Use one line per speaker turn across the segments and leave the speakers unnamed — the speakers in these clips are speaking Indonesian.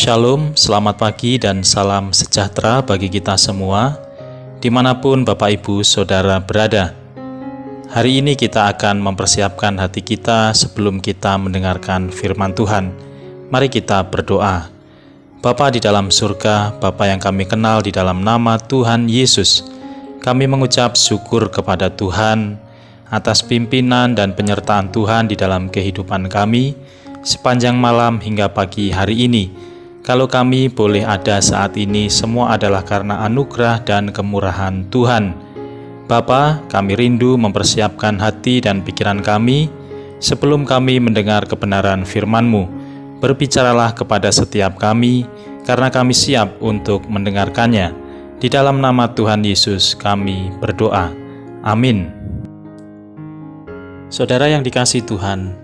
Shalom, selamat pagi dan salam sejahtera bagi kita semua, dimanapun Bapak Ibu Saudara berada. Hari ini kita akan mempersiapkan hati kita sebelum kita mendengarkan firman Tuhan. Mari kita berdoa. Bapa di dalam surga, Bapa yang kami kenal di dalam nama Tuhan Yesus, kami mengucap syukur kepada Tuhan atas pimpinan dan penyertaan Tuhan di dalam kehidupan kami sepanjang malam hingga pagi hari ini. Kalau kami boleh ada saat ini, semua adalah karena anugerah dan kemurahan Tuhan. Bapa, kami rindu mempersiapkan hati dan pikiran kami sebelum kami mendengar kebenaran firman-Mu. Berbicaralah kepada setiap kami, karena kami siap untuk mendengarkannya. Di dalam nama Tuhan Yesus kami berdoa. Amin. Saudara yang dikasihi Tuhan,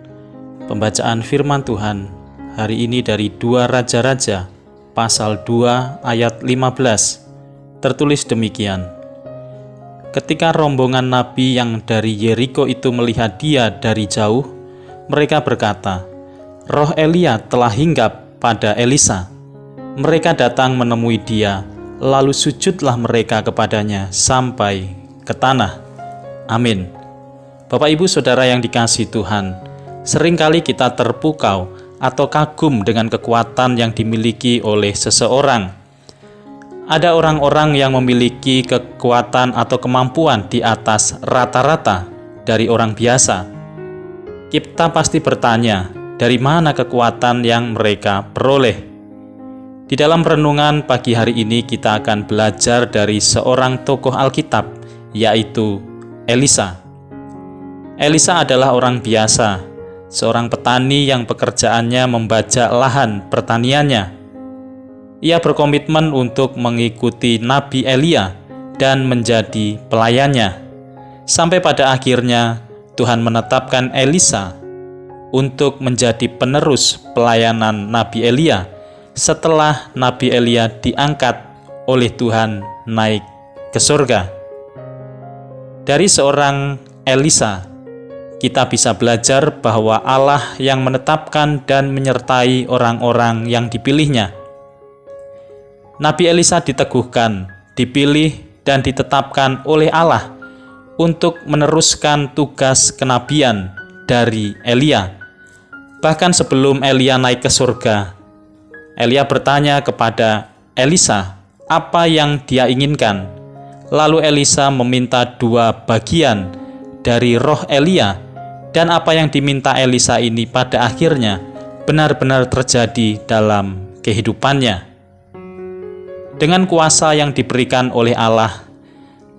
pembacaan firman Tuhan hari ini dari 2 Raja-Raja pasal 2 ayat 15. Tertulis demikian. Ketika rombongan nabi yang dari Yeriko itu melihat dia dari jauh, mereka berkata, "Roh Elia telah hinggap pada Elisa." Mereka datang menemui dia, lalu sujudlah mereka kepadanya sampai ke tanah. Amin. Bapak Ibu Saudara yang dikasihi Tuhan, seringkali kita terpukau atau kagum dengan kekuatan yang dimiliki oleh seseorang. Ada orang-orang yang memiliki kekuatan atau kemampuan di atas rata-rata dari orang biasa. Kita pasti bertanya, dari mana kekuatan yang mereka peroleh? Di dalam renungan pagi hari ini kita akan belajar dari seorang tokoh Alkitab, yaitu Elisa. Elisa adalah orang biasa, seorang petani yang pekerjaannya membajak lahan pertaniannya. Ia berkomitmen untuk mengikuti Nabi Elia dan menjadi pelayannya. Sampai pada akhirnya Tuhan menetapkan Elisa untuk menjadi penerus pelayanan Nabi Elia setelah Nabi Elia diangkat oleh Tuhan naik ke surga. Dari seorang Elisa, kita bisa belajar bahwa Allah yang menetapkan dan menyertai orang-orang yang dipilihnya. Nabi Elisa diteguhkan, dipilih, dan ditetapkan oleh Allah untuk meneruskan tugas kenabian dari Elia. Bahkan sebelum Elia naik ke surga, Elia bertanya kepada Elisa apa yang dia inginkan. Lalu Elisa meminta 2 bagian dari roh Elia, dan apa yang diminta Elisa ini pada akhirnya benar-benar terjadi dalam kehidupannya. Dengan kuasa yang diberikan oleh Allah,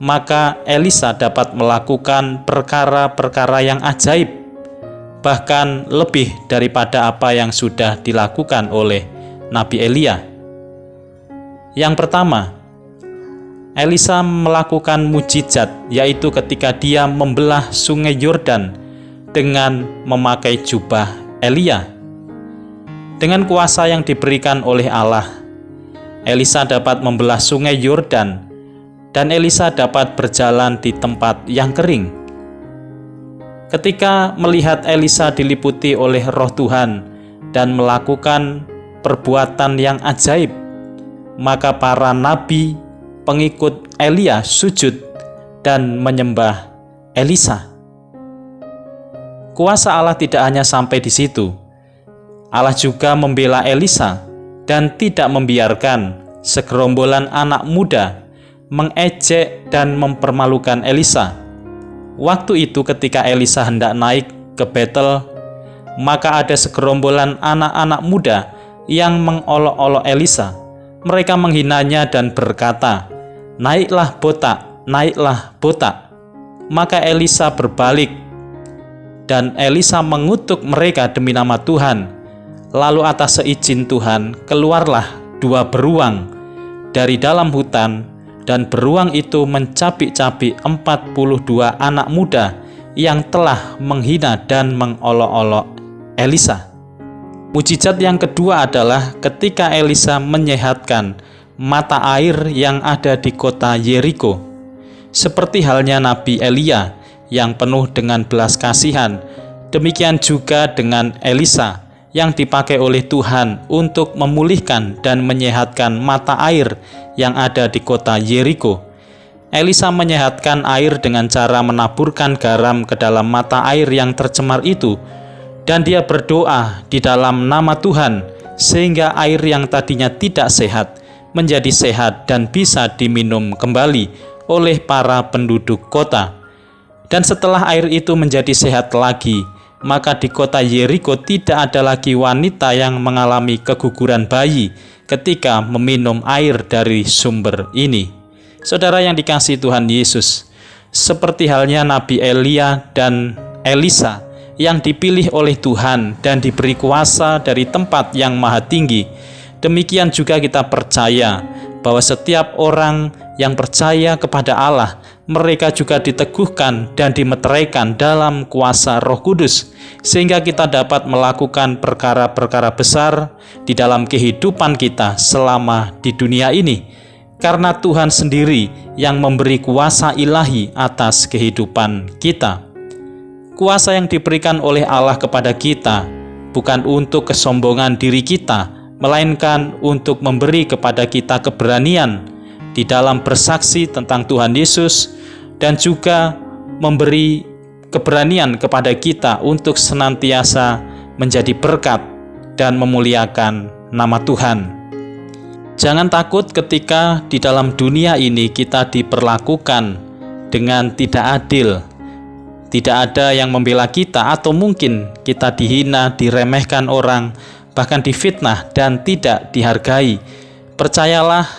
maka Elisa dapat melakukan perkara-perkara yang ajaib, bahkan lebih daripada apa yang sudah dilakukan oleh Nabi Elia. Yang pertama, Elisa melakukan mujizat, yaitu ketika dia membelah sungai Yordan dengan memakai jubah Elia. Dengan kuasa yang diberikan oleh Allah, Elisa dapat membelah sungai Yordan dan Elisa dapat berjalan di tempat yang kering. Ketika melihat Elisa diliputi oleh Roh Tuhan dan melakukan perbuatan yang ajaib, maka para nabi pengikut Elia sujud dan menyembah Elisa. Kuasa Allah tidak hanya sampai di situ. Allah juga membela Elisa dan tidak membiarkan segerombolan anak muda mengejek dan mempermalukan Elisa. Waktu itu ketika Elisa hendak naik ke Betel, maka ada segerombolan anak-anak muda yang mengolok-olok Elisa. Mereka menghinanya dan berkata, "Naiklah botak, naiklah botak." Maka Elisa berbalik dan Elisa mengutuk mereka demi nama Tuhan. Lalu atas seizin Tuhan, keluarlah 2 beruang dari dalam hutan, dan beruang itu mencapik-capik 42 anak muda yang telah menghina dan mengolok-olok Elisa. Mujizat yang kedua adalah ketika Elisa menyehatkan mata air yang ada di kota Yeriko. Seperti halnya Nabi Elia yang penuh dengan belas kasihan, demikian juga dengan Elisa yang dipakai oleh Tuhan untuk memulihkan dan menyehatkan mata air yang ada di kota Yeriko. Elisa menyehatkan air dengan cara menaburkan garam ke dalam mata air yang tercemar itu, dan dia berdoa di dalam nama Tuhan sehingga air yang tadinya tidak sehat menjadi sehat dan bisa diminum kembali oleh para penduduk kota. Dan setelah air itu menjadi sehat lagi, maka di kota Yeriko tidak ada lagi wanita yang mengalami keguguran bayi ketika meminum air dari sumber ini. Saudara yang dikasihi Tuhan Yesus, seperti halnya Nabi Elia dan Elisa yang dipilih oleh Tuhan dan diberi kuasa dari tempat yang maha tinggi, demikian juga kita percaya bahwa setiap orang yang percaya kepada Allah, mereka juga diteguhkan dan dimeteraikan dalam kuasa Roh Kudus, sehingga kita dapat melakukan perkara-perkara besar di dalam kehidupan kita selama di dunia ini, karena Tuhan sendiri yang memberi kuasa ilahi atas kehidupan kita. Kuasa yang diberikan oleh Allah kepada kita bukan untuk kesombongan diri kita, melainkan untuk memberi kepada kita keberanian di dalam bersaksi tentang Tuhan Yesus, dan juga memberi keberanian kepada kita untuk senantiasa menjadi berkat dan memuliakan nama Tuhan. Jangan takut ketika di dalam dunia ini kita diperlakukan dengan tidak adil. Tidak ada yang membela kita, atau mungkin kita dihina, diremehkan orang, bahkan difitnah dan tidak dihargai. Percayalah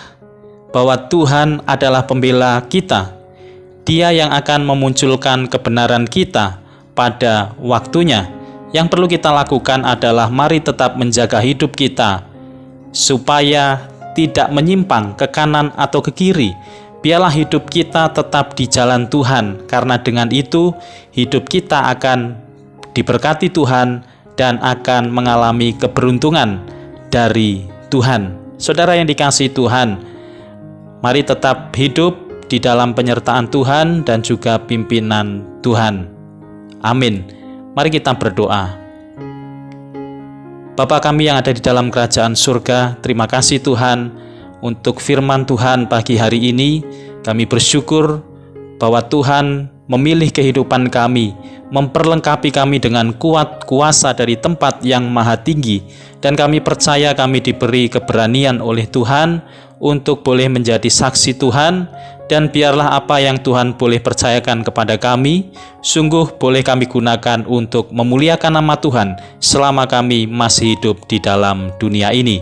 bahwa Tuhan adalah pembela kita. Dia yang akan memunculkan kebenaran kita pada waktunya. Yang perlu kita lakukan adalah mari tetap menjaga hidup kita supaya tidak menyimpang ke kanan atau ke kiri. Biarlah hidup kita tetap di jalan Tuhan, karena dengan itu hidup kita akan diberkati Tuhan dan akan mengalami keberuntungan dari Tuhan. Saudara yang dikasihi Tuhan, mari tetap hidup di dalam penyertaan Tuhan dan juga pimpinan Tuhan. Amin. Mari kita berdoa. Bapa kami yang ada di dalam kerajaan surga, terima kasih Tuhan untuk firman Tuhan pagi hari ini. Kami bersyukur bahwa Tuhan memilih kehidupan kami, memperlengkapi kami dengan kuat kuasa dari tempat yang maha tinggi, dan kami percaya kami diberi keberanian oleh Tuhan untuk boleh menjadi saksi Tuhan, dan biarlah apa yang Tuhan boleh percayakan kepada kami, sungguh boleh kami gunakan untuk memuliakan nama Tuhan selama kami masih hidup di dalam dunia ini.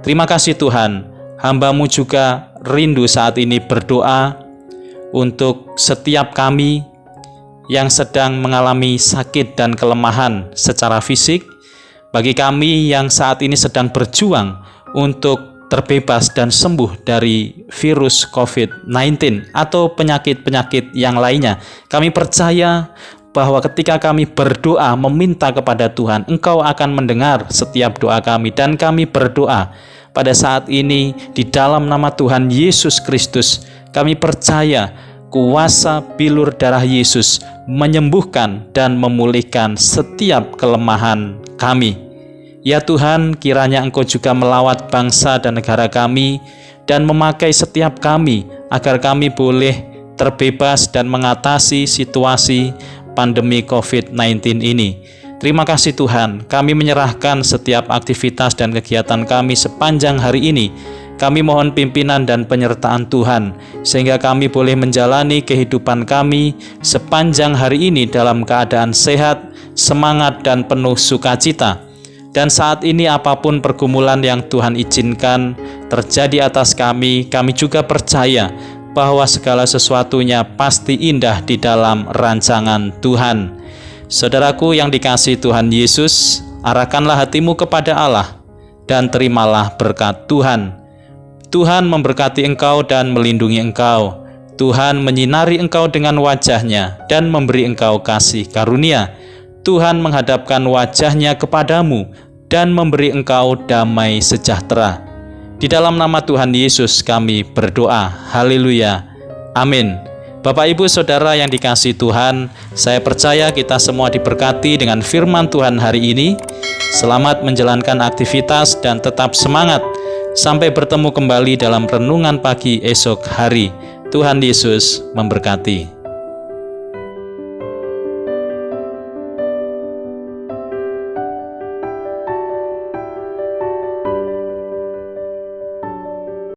Terima kasih Tuhan, hamba-Mu juga rindu saat ini berdoa untuk setiap kami yang sedang mengalami sakit dan kelemahan secara fisik, bagi kami yang saat ini sedang berjuang untuk terbebas dan sembuh dari virus COVID-19 atau penyakit-penyakit yang lainnya. Kami percaya bahwa ketika kami berdoa meminta kepada Tuhan, Engkau akan mendengar setiap doa kami, dan kami berdoa pada saat ini di dalam nama Tuhan Yesus Kristus. Kami percaya kuasa bilur darah Yesus menyembuhkan dan memulihkan setiap kelemahan kami. Ya Tuhan, kiranya Engkau juga melawat bangsa dan negara kami dan memakai setiap kami agar kami boleh terbebas dan mengatasi situasi pandemi COVID-19 ini. Terima kasih Tuhan, kami menyerahkan setiap aktivitas dan kegiatan kami sepanjang hari ini. Kami mohon pimpinan dan penyertaan Tuhan, sehingga kami boleh menjalani kehidupan kami sepanjang hari ini dalam keadaan sehat, semangat, dan penuh sukacita. Dan saat ini apapun pergumulan yang Tuhan izinkan terjadi atas kami, kami juga percaya bahwa segala sesuatunya pasti indah di dalam rancangan Tuhan. Saudaraku yang dikasihi Tuhan Yesus, arahkanlah hatimu kepada Allah dan terimalah berkat Tuhan. Tuhan memberkati engkau dan melindungi engkau. Tuhan menyinari engkau dengan wajah-Nya dan memberi engkau kasih karunia. Tuhan menghadapkan wajah-Nya kepadamu dan memberi engkau damai sejahtera. Di dalam nama Tuhan Yesus kami berdoa. Haleluya. Amin. Bapak, Ibu, Saudara yang dikasihi Tuhan, saya percaya kita semua diberkati dengan firman Tuhan hari ini. Selamat menjalankan aktivitas dan tetap semangat. Sampai bertemu kembali dalam renungan pagi esok hari. Tuhan Yesus memberkati.